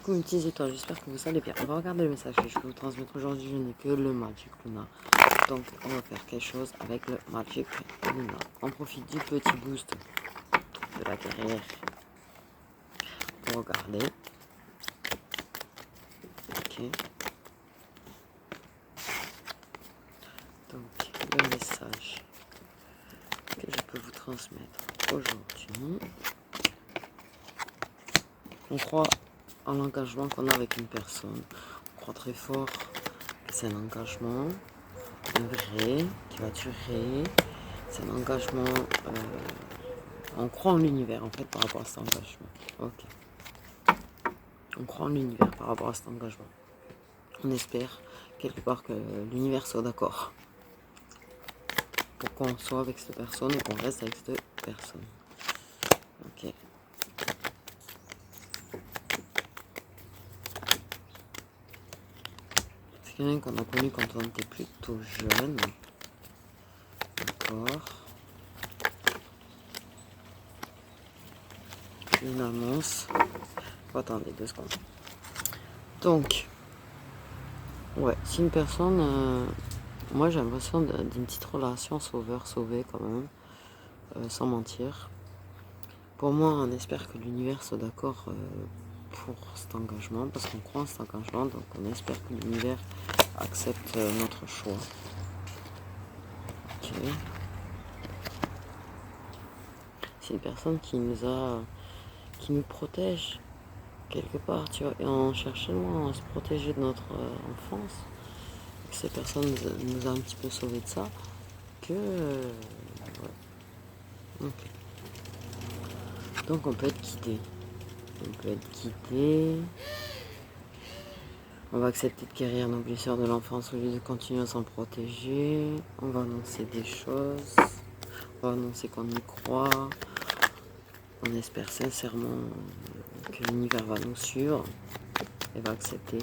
coucou mes petits étoiles, j'espère que vous allez bien. On va regarder le message que je vais vous transmettre aujourd'hui. Je n'ai que le Magic Luna. Donc on va faire quelque chose avec le Magic Luna. On profite du petit boost de la carrière pour regarder. Ok. Donc le message que je peux vous transmettre aujourd'hui. On croit en l'engagement qu'on a avec une personne. On croit très fort que c'est un engagement vrai, qui va durer. C'est un engagement. On croit en l'univers en fait par rapport à cet engagement. Ok. On croit en l'univers par rapport à cet engagement. On espère quelque part que l'univers soit d'accord pour qu'on soit avec cette personne et qu'on reste avec cette personne. Ok. C'est quelqu'un qu'on a connu quand on était plutôt jeune. D'accord. Une annonce. Oh, attendez 2 secondes. Donc, ouais, si une personne, moi j'ai l'impression d'une petite relation sauveur-sauvé quand même, sans mentir. Pour moi, on espère que l'univers soit d'accord pour cet engagement, parce qu'on croit en cet engagement, donc on espère que l'univers accepte notre choix. Ok. C'est une personne qui nous protège quelque part, tu vois, et on cherche tellement à se protéger de notre enfance. Cette personne nous a un petit peu sauvé de ça, que ouais. Okay. Donc on peut être quitté. On va accepter de guérir nos blessures de l'enfance au lieu de continuer à s'en protéger. On va annoncer des choses. On va annoncer qu'on y croit. On espère sincèrement que l'univers va nous suivre et va accepter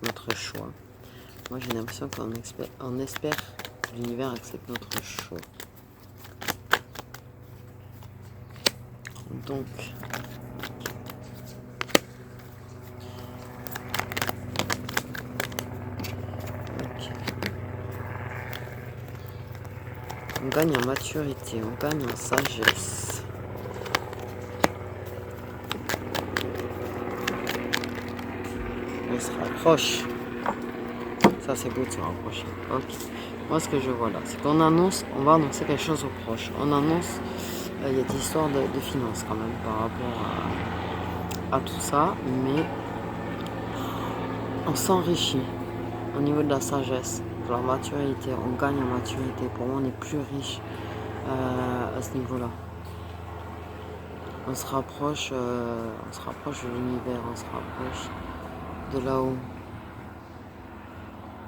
notre choix. Moi j'ai l'impression qu'on espère que l'univers accepte notre choix. Donc, on gagne en maturité, on gagne en sagesse. On se rapproche. Ça c'est beau de se rapprocher. Ok. Moi ce que je vois là, c'est qu'on va annoncer quelque chose aux proches. On annonce, il y a des histoires de finances quand même par rapport à tout ça, mais on s'enrichit au niveau de la sagesse, de la maturité. On gagne en maturité. Pour moi on est plus riche à ce niveau-là. On se rapproche de l'univers, on se rapproche de là-haut.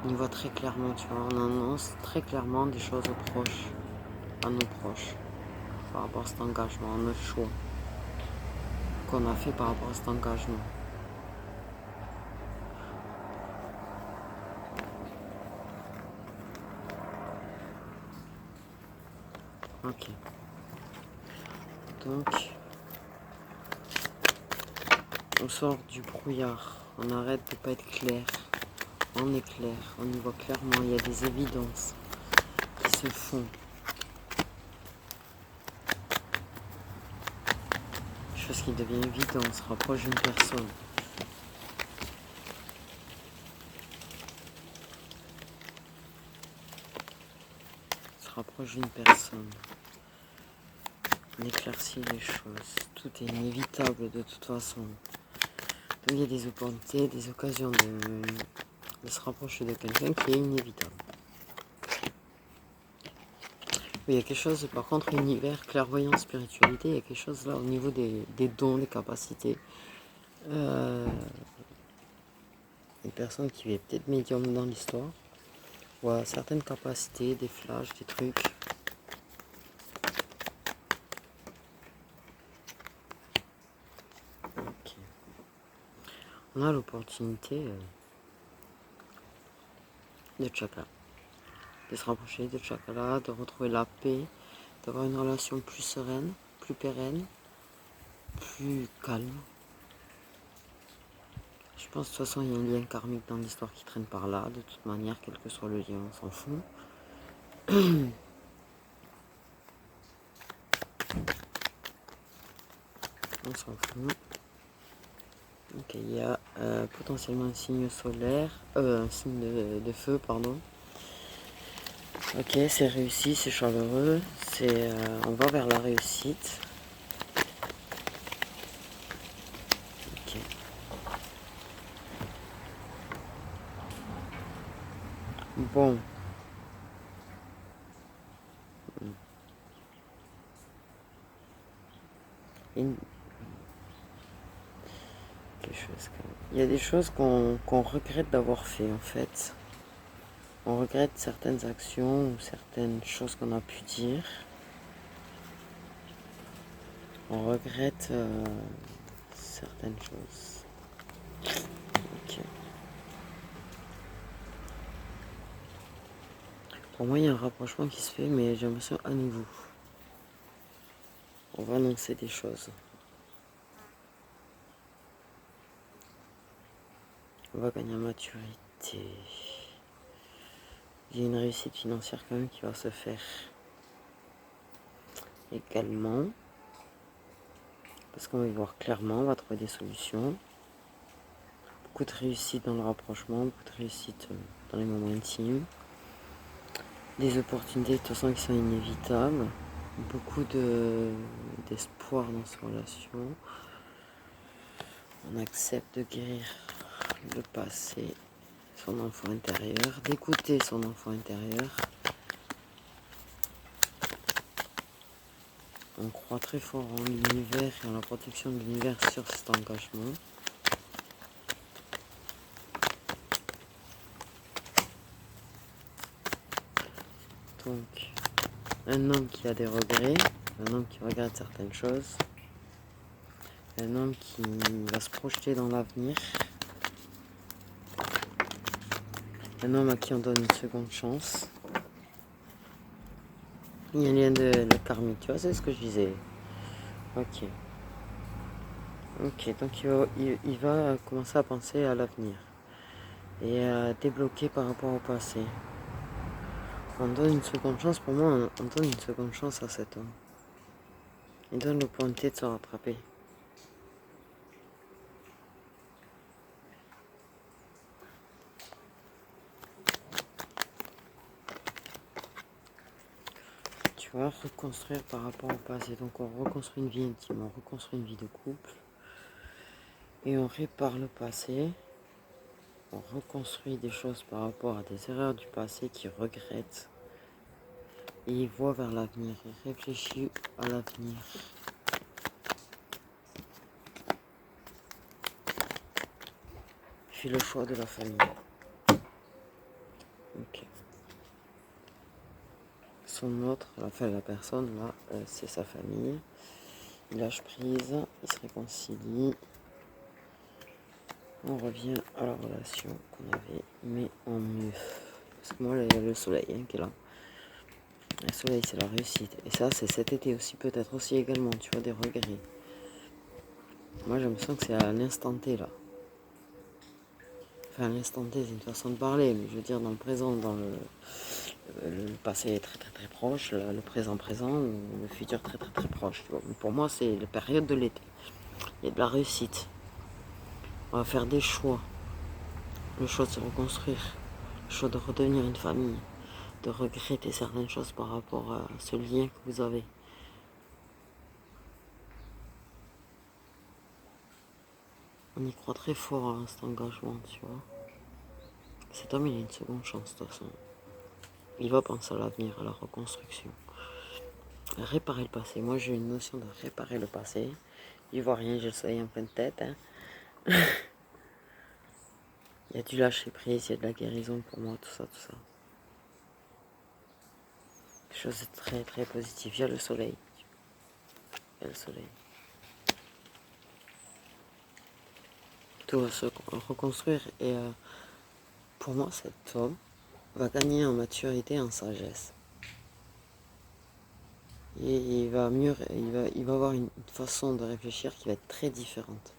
On y voit très clairement, tu vois, on annonce très clairement des choses aux proches, à nos proches, par rapport à cet engagement, à notre choix qu'on a fait par rapport à cet engagement. Ok. Donc, on sort du brouillard, on arrête de ne pas être clair, on est clair, on y voit clairement, il y a des évidences qui se font. Chose qui devient évidente, on se rapproche d'une personne. On se rapproche d'une personne. On éclaircit les choses. Tout est inévitable de toute façon. Donc il y a des opportunités, des occasions de se rapprocher de quelqu'un qui est inévitable. Mais il y a quelque chose, par contre, univers, clairvoyance, spiritualité, il y a quelque chose là au niveau des dons, des capacités. Une personne qui est peut-être médium dans l'histoire, ou a certaines capacités, des flashs, des trucs. Okay. On a l'opportunité de chakra, de se rapprocher de chakra, de retrouver la paix, d'avoir une relation plus sereine, plus pérenne, plus calme. pense de toute façon il y a un lien karmique dans l'histoire qui traîne par là. De toute manière, quel que soit le lien, on s'en fout. On s'en fout. Ok, il y a potentiellement un signe solaire, un signe de feu, pardon. Ok, c'est réussi, c'est chaleureux, on va vers la réussite. Ok. Bon. Il y a des choses qu'on regrette d'avoir fait en fait. On regrette certaines actions ou certaines choses qu'on a pu dire. On regrette certaines choses. Ok. Pour moi, il y a un rapprochement qui se fait, mais j'ai l'impression à nouveau. On va annoncer des choses. On va gagner en maturité. Il y a une réussite financière quand même qui va se faire également. Parce qu'on va y voir clairement, on va trouver des solutions. Beaucoup de réussite dans le rapprochement, beaucoup de réussite dans les moments intimes. Des opportunités de toute façon qui sont inévitables. Beaucoup d'espoir dans ces relations. On accepte de guérir le passé, son enfant intérieur, d'écouter son enfant intérieur. On croit très fort en l'univers et en la protection de l'univers sur cet engagement. Donc, un homme qui a des regrets, un homme qui regarde certaines choses, un homme qui va se projeter dans l'avenir, un homme à qui on donne une seconde chance. Il y a un lien de karmique, tu vois, c'est ce que je disais. Ok. Ok, donc il va commencer à penser à l'avenir et à débloquer par rapport au passé. On donne une seconde chance, pour moi, on donne une seconde chance à cet homme. Il donne l'opportunité de se rattraper. Tu vas reconstruire par rapport au passé. Donc on reconstruit une vie intime, on reconstruit une vie de couple. Et on répare le passé. On reconstruit des choses par rapport à des erreurs du passé qu'il regrette. Et il voit vers l'avenir, il réfléchit à l'avenir. Il fait le choix de la famille. Ok. Son autre, la personne là, c'est sa famille. Il lâche prise, il se réconcilie. On revient à la relation qu'on avait, mais en mieux. Parce que moi, il y a le soleil qui est là. Le soleil, c'est la réussite. Et ça, c'est cet été aussi, peut-être aussi également, tu vois, des regrets. Moi, j'ai l'impression que c'est à l'instant T, là. Enfin, à l'instant T, c'est une façon de parler, mais je veux dire, dans le présent, le passé est très très très proche, le présent présent, le futur très très très proche. Tu vois. Mais pour moi, c'est la période de l'été. Il y a de la réussite. On va faire des choix. Le choix de se reconstruire. Le choix de redevenir une famille. De regretter certaines choses par rapport à ce lien que vous avez. On y croit très fort à cet engagement, tu vois. Cet homme, il a une seconde chance, de toute façon. Il va penser à l'avenir, à la reconstruction. Réparer le passé. Moi, j'ai une notion de réparer le passé. Il voit rien, j'ai le soleil en pleine tête. Hein. Il y a du lâcher prise, il y a de la guérison pour moi, tout ça, tout ça. Des choses très très positives. Il y a le soleil. Il y a le soleil. Tout va se reconstruire et pour moi, cet homme va gagner en maturité et en sagesse. Et il va avoir une façon de réfléchir qui va être très différente.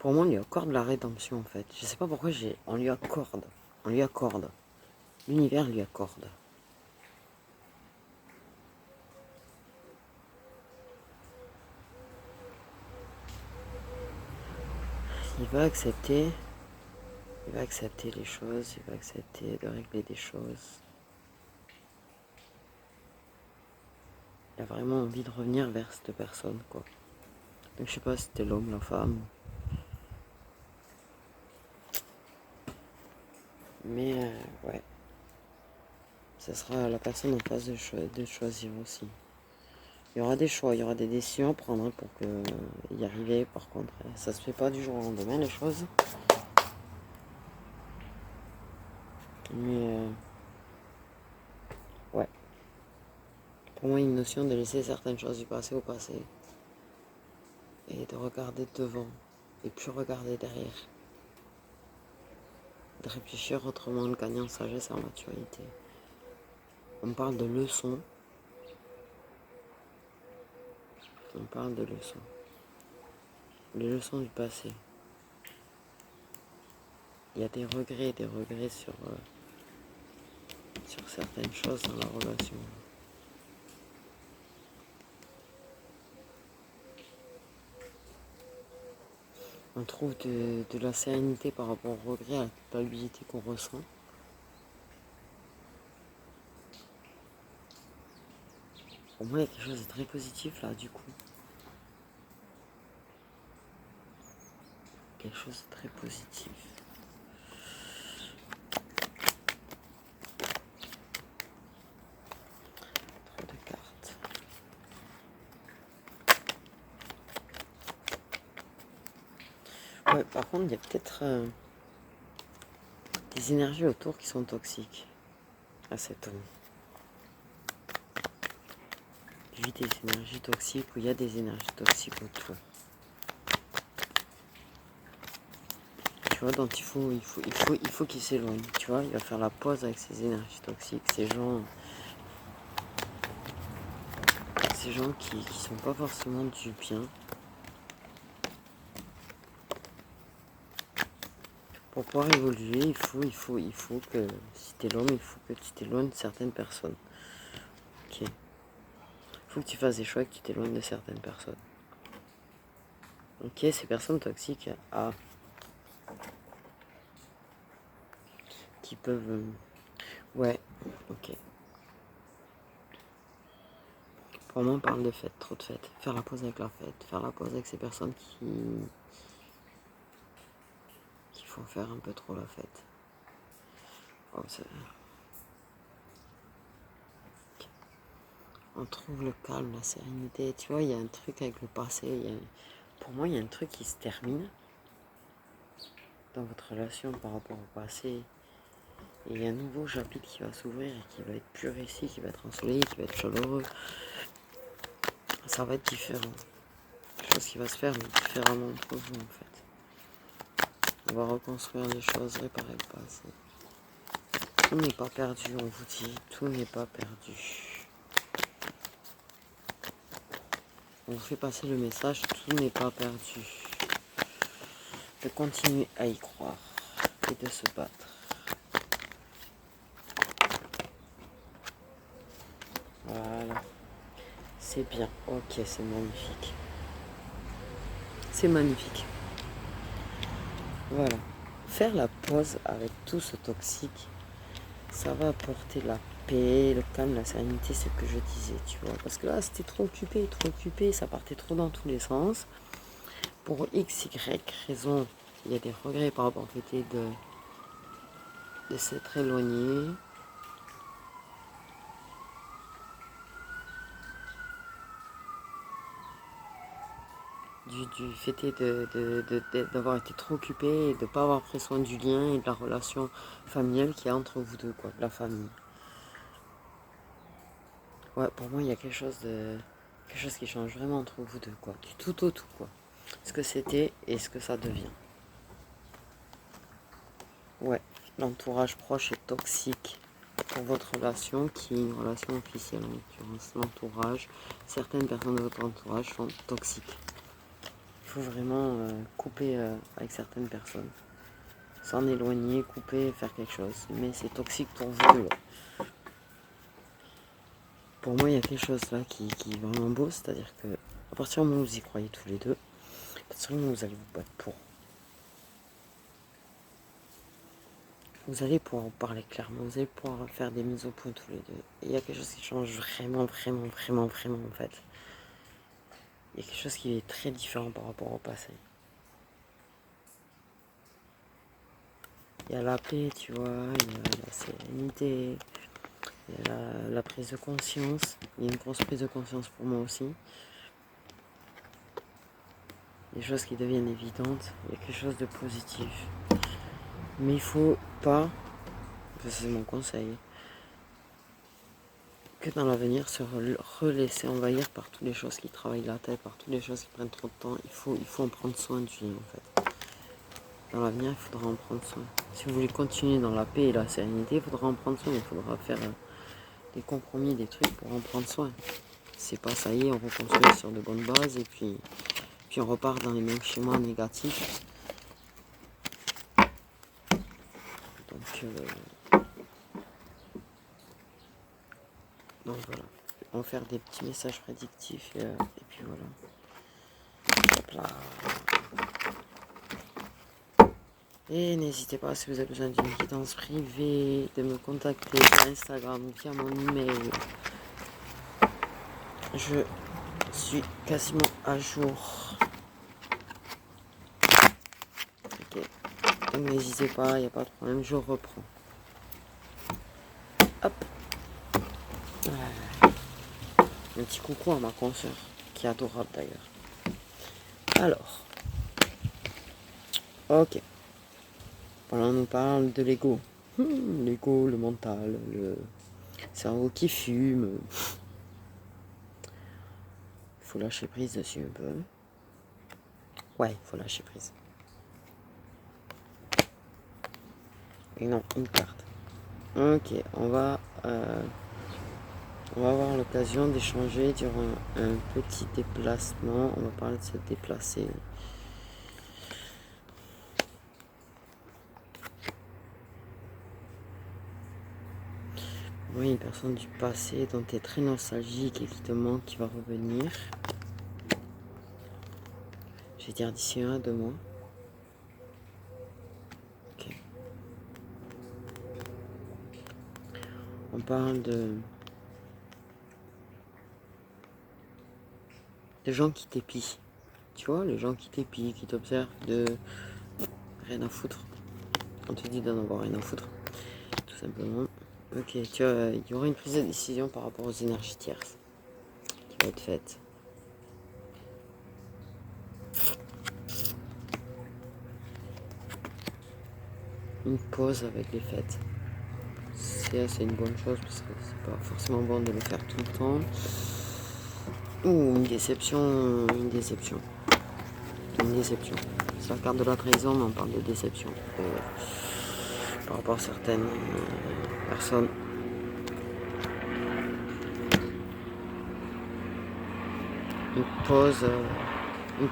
Pour moi, on lui accorde la rédemption, en fait. Je sais pas pourquoi on lui accorde. On lui accorde. L'univers lui accorde. Il va accepter. Il va accepter les choses. Il va accepter de régler des choses. Il a vraiment envie de revenir vers cette personne, quoi. Donc je sais pas si c'était l'homme, la femme. Mais ouais. Ce sera à la personne en face de choisir aussi. Il y aura des choix, il y aura des décisions à prendre pour y arriver. Par contre, ça se fait pas du jour au lendemain, les choses. Mais ouais. Pour moi, une notion de laisser certaines choses du passé au passé. Et de regarder devant. Et plus regarder derrière. De réfléchir autrement, de gagner en sagesse et en maturité. On parle de leçons. On parle de leçons. Les leçons du passé. Il y a des regrets sur certaines choses dans la relation. On trouve de la sérénité par rapport au regret, à la culpabilité qu'on ressent. Pour moi, il y a quelque chose de très positif là, du coup. Quelque chose de très positif. Trop de cartes. Ouais, par contre, il y a peut-être des énergies autour qui sont toxiques à cet homme. Lui, des énergies toxiques ou il y a des énergies toxiques autour. Tu vois, donc il faut qu'il s'éloigne. Tu vois, il va faire la pause avec ces énergies toxiques, ces gens qui sont pas forcément du bien. Pour pouvoir évoluer, il faut que, si t'es l'homme, il faut que tu t'éloignes de certaines personnes. Ok. Il faut que tu fasses des choix et que tu t'éloignes de certaines personnes. Ok, ces personnes toxiques, qui peuvent... ouais, ok. Pour moi, on parle de fête, trop de fêtes. Faire la pause avec la fête, faire la pause avec ces personnes qui font faire un peu trop la fête. Oh, on trouve le calme, la sérénité. Tu vois, il y a un truc avec le passé. Pour moi, il y a un truc qui se termine dans votre relation par rapport au passé. Et il y a un nouveau chapitre qui va s'ouvrir et qui va être plus réussi, qui va être ensoleillé, qui va être chaleureux. Ça va être différent. Quelque chose qui va se faire mais différemment entre vous en fait. On va reconstruire les choses, réparer le passé. Tout n'est pas perdu, on vous dit. Tout n'est pas perdu. On vous fait passer le message, tout n'est pas perdu. De continuer à y croire et de se battre. Voilà. C'est bien. Ok, c'est magnifique. C'est magnifique. Voilà. Faire la pause avec tout ce toxique, ça va apporter la paix, le calme, la sérénité, c'est ce que je disais, tu vois. Parce que là, c'était trop occupé, ça partait trop dans tous les sens. Pour X, Y raison, il y a des regrets par rapport au fait de s'être éloigné. Du fait d'avoir été trop occupé et de ne pas avoir pris soin du lien et de la relation familiale qu'il y a entre vous deux, quoi, de la famille. Ouais, pour moi, il y a quelque chose qui change vraiment entre vous deux, quoi, du tout au tout, quoi. Ce que c'était et ce que ça devient. Ouais, l'entourage proche est toxique pour votre relation, qui est une relation officielle en l'occurrence. L'entourage, certaines personnes de votre entourage sont toxiques. Il faut vraiment couper avec certaines personnes. S'en éloigner, couper, faire quelque chose. Mais c'est toxique pour vous deux. Pour moi, il y a quelque chose là qui est vraiment beau, c'est-à-dire que à partir du moment où vous y croyez tous les deux, à partir du moment où vous allez vous battre pour, vous allez pouvoir en parler clairement, vous allez pouvoir faire des mises au point tous les deux. Et il y a quelque chose qui change vraiment en fait. Il y a quelque chose qui est très différent par rapport au passé. Il y a la paix, tu vois, il y a la sérénité, il y a la prise de conscience. Il y a une grosse prise de conscience pour moi aussi. Des choses qui deviennent évidentes, il y a quelque chose de positif. Mais il faut pas, c'est mon conseil, que dans l'avenir se relaisser envahir par toutes les choses qui travaillent la tête, par toutes les choses qui prennent trop de temps. Il faut en prendre soin de lui en fait. Dans l'avenir, il faudra en prendre soin. Si vous voulez continuer dans la paix et la sérénité, il faudra en prendre soin. Il faudra faire des compromis, des trucs pour en prendre soin. C'est pas ça y est, on reconstruit sur de bonnes bases et puis on repart dans les mêmes schémas négatifs. Donc voilà, on va faire des petits messages prédictifs et puis voilà. Hop là. Et n'hésitez pas, si vous avez besoin d'une guidance privée, de me contacter sur Instagram via mon email. Je suis quasiment à jour. Ok, donc n'hésitez pas, il n'y a pas de problème, je reprends. Hop. Un petit coucou à ma consoeur, qui est adorable d'ailleurs. Alors, ok. Voilà, on nous parle de l'ego. L'ego, le mental, le cerveau qui fume. Il faut lâcher prise dessus un peu. Ouais, il faut lâcher prise. Et non, une carte. Ok, on va avoir l'occasion d'échanger durant un petit déplacement. On va parler de se déplacer. Oui, une personne du passé dont tu es très nostalgique et qui te manque, qui va revenir. Je vais dire d'ici 1 à 2 mois. Ok. On parle de gens qui t'épient. Tu vois, les gens qui t'épient, qui t'observent, de rien à foutre. On te dit d'en avoir rien à foutre. Tout simplement. Ok, tu vois, il y aura une prise de décision par rapport aux énergies tierces qui va être faite. Une pause avec les fêtes. C'est une bonne chose parce que c'est pas forcément bon de le faire tout le temps. Ouh, une déception. C'est la carte de la trahison, mais on parle de déception. Par rapport à certaines personnes. Une pause, un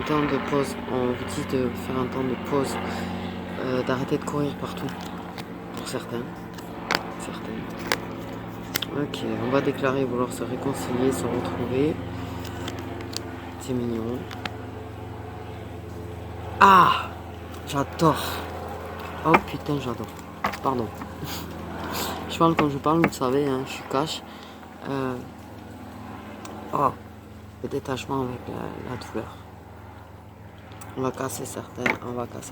temps de pause. On vous dit de faire un temps de pause, d'arrêter de courir partout. Pour certains. Ok, on va déclarer vouloir se réconcilier, se retrouver. C'est mignon. Ah, j'adore. Oh putain, j'adore. Pardon. Je parle quand je parle, vous le savez, hein, je suis cash. Oh, le détachement avec la douleur. On va casser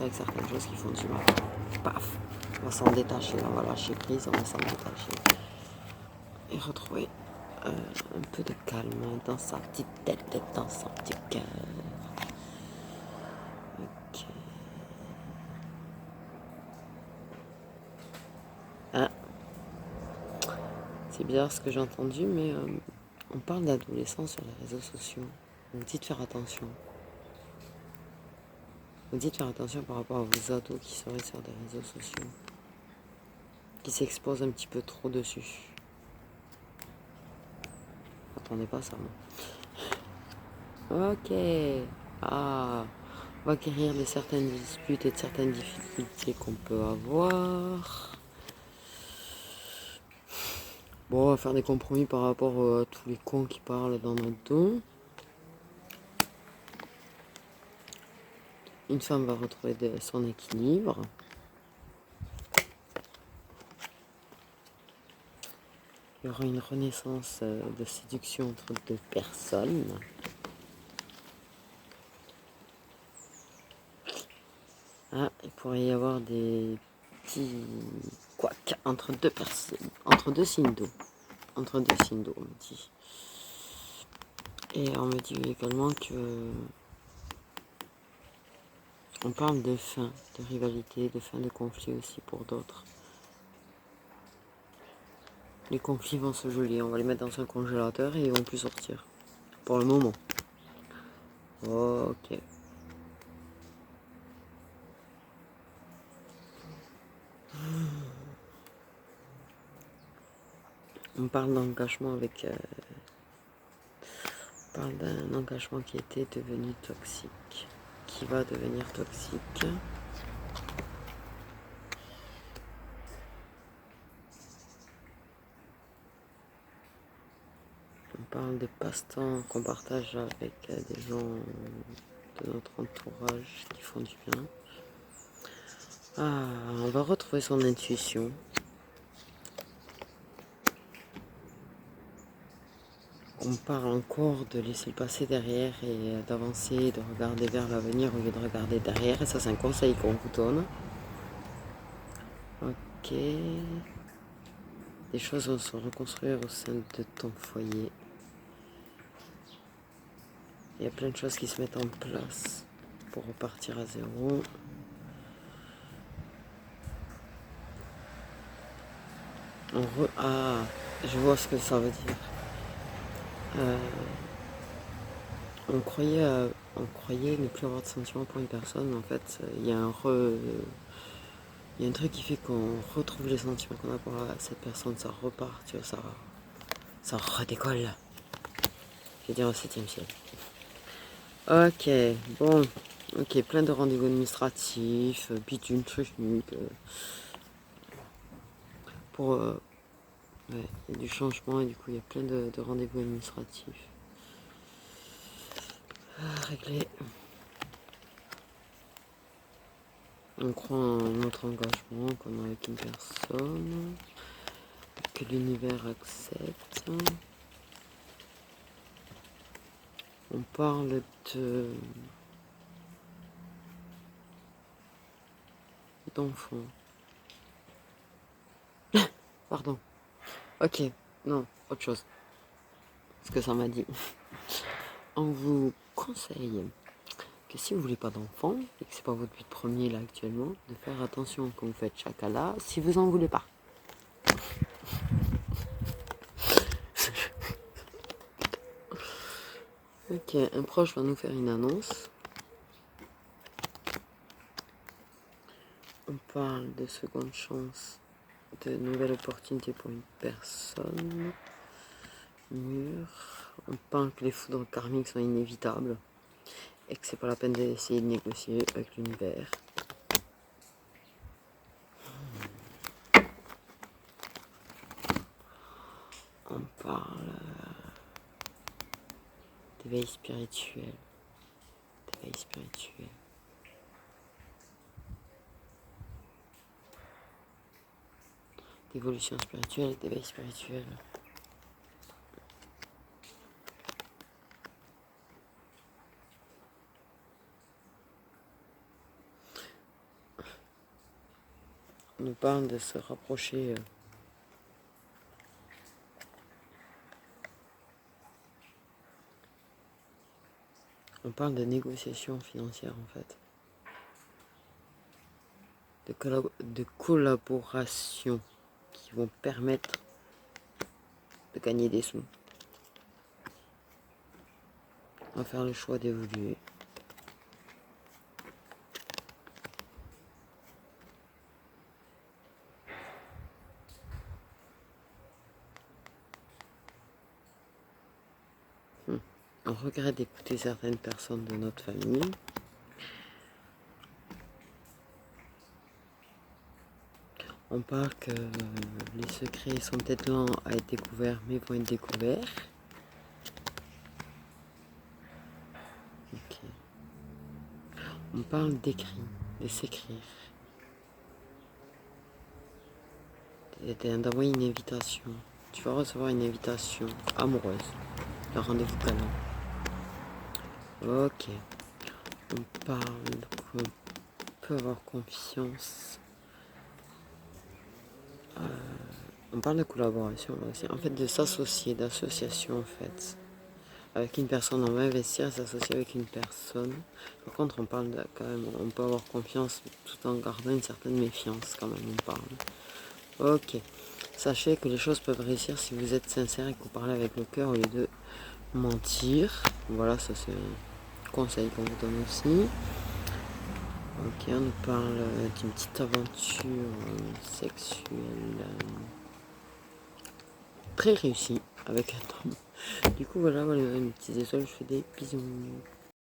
avec certaines choses qui font du mal. Paf, on va s'en détacher, on va lâcher prise, on va s'en détacher. Et retrouver un peu de calme dans sa petite tête, dans son petit cœur. Ok. Ah. C'est bizarre ce que j'ai entendu, mais on parle d'adolescents sur les réseaux sociaux. On dit de faire attention. On dit de faire attention par rapport à vos ados qui seraient sur des réseaux sociaux. Qui s'exposent un petit peu trop dessus. Attendez pas ça, moi. Ok. Ah, on va guérir de certaines disputes et de certaines difficultés qu'on peut avoir. Bon, on va faire des compromis par rapport à tous les cons qui parlent dans notre dos. Une femme va retrouver son équilibre. Il y aura une renaissance de séduction entre deux personnes. Ah, il pourrait y avoir des petits couacs entre deux personnes, entre deux signes d'eau. Entre deux signes d'eau, on me dit. Et on me dit également que on parle de fin de rivalité, de fin de conflit aussi pour d'autres. Les conflits vont se geler, on va les mettre dans un congélateur et ils vont plus sortir. Pour le moment. Ok. On parle d'engagement avec... on parle d'un engagement qui était devenu toxique. Qui va devenir toxique. On parle de passe-temps qu'on partage avec des gens de notre entourage qui font du bien. Ah, on va retrouver son intuition. On parle encore de laisser le passé derrière et d'avancer, de regarder vers l'avenir au lieu de regarder derrière. Et ça, c'est un conseil qu'on vous donne. Ok. Les choses vont se reconstruire au sein de ton foyer. Il y a plein de choses qui se mettent en place pour repartir à zéro. Ah, je vois ce que ça veut dire. On croyait ne plus avoir de sentiments pour une personne, mais en fait, il y a un truc qui fait qu'on retrouve les sentiments qu'on a pour cette personne, ça repart, tu vois, ça redécolle. Je vais dire au 7e ciel. Ok, bon, ok, plein de rendez-vous administratifs, bitume, truc, pour, ouais, il y a du changement et du coup, il y a plein de rendez-vous administratifs à régler. On croit en notre engagement qu'on a avec une personne, que l'univers accepte. On parle d'enfants. Pardon. Ok, non, autre chose. Ce que ça m'a dit. On vous conseille que si vous voulez pas d'enfants et que c'est pas votre but premier là actuellement, de faire attention quand vous faites chakala si vous en voulez pas. Ok, un proche va nous faire une annonce. On parle de seconde chance, de nouvelles opportunités pour une personne. Mur. On parle que les foudres karmiques sont inévitables et que c'est pas la peine d'essayer de négocier avec l'univers. On parle d'éveil spirituel. D'éveil spirituel. D'évolution spirituelle, d'éveil spirituel. On nous parle de se rapprocher on parle de négociations financières en fait. De collaborations qui vont permettre de gagner des sous. On va faire le choix d'évoluer. On regrette d'écouter certaines personnes de notre famille. On parle que les secrets sont peut-être lents à être découverts, mais vont être découverts. Ok. On parle d'écrit, de s'écrire. D'envoyer une invitation. Tu vas recevoir une invitation amoureuse. Le rendez-vous câlin. Ok. On parle qu'on peut avoir confiance. On parle de collaboration là aussi. En fait, de s'associer, d'association en fait. Avec une personne, on va investir et s'associer avec une personne. Par contre, on parle de, quand même, on peut avoir confiance tout en gardant une certaine méfiance quand même, on parle. Ok. Sachez que les choses peuvent réussir si vous êtes sincère et que vous parlez avec le cœur au lieu de mentir. Voilà, ça c'est un conseil qu'on vous donne aussi. Ok, on nous parle d'une petite aventure sexuelle très réussie avec un homme. Du coup, voilà, mes petites étoiles, je fais des bisous.